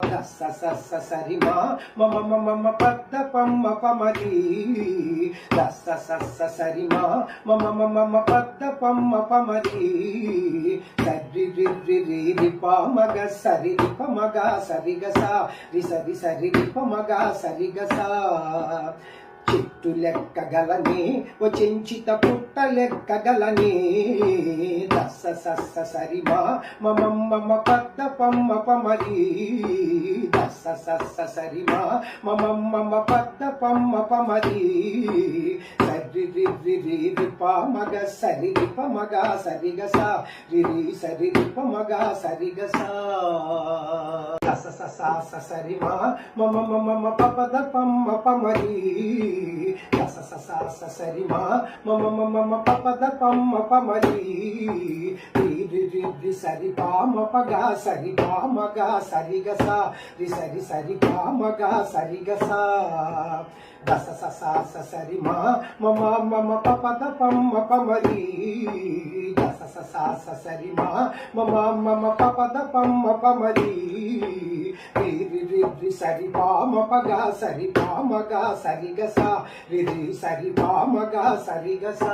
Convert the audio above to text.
స స స సరి మా మమ మమ పద్ద పమ్మ పమరి స స స సరి మా మమ మమ పద్ద పమ్మ పమరి సరి రి రి రి రి ప మగ సరి రి ప మగ సరి గ స రి సరి సరి రి ప మగ సరి గ స చెట్టు లెక్కగలని ఓ చెంచిత పుట్ట లెక్కగలని దస సస్స సరి మా మమ మమ పద్ద పమ్మ పమరి దస సస్స సరి మా మమ మమ పద్ద పమ్మ పమరి సరి రి రి రి రి ప మగ సరి రి ప మగ సరి గ స రి రి సరి రి ప మగ సరి గ స దస స స సరి మా మమ మమ పపద పమ్మ పమరి స స స సరి మా మమ మమ పపద పమ్మ పమరి రి రి రి రి సరి ప మ పగ సరి ప మగ సరి గ స రి సరి సరి ప మగ సరి గ స దస స స సరి మా మమ మమ పపద పమ్మ పమరి దస స స సరి మా మమ మమ పపద పమ్మ పమరి రి రి రి రి సరి ప మ పగ సరి ప మగ సరి గ స రి రి సరి ప మగ సరి గ స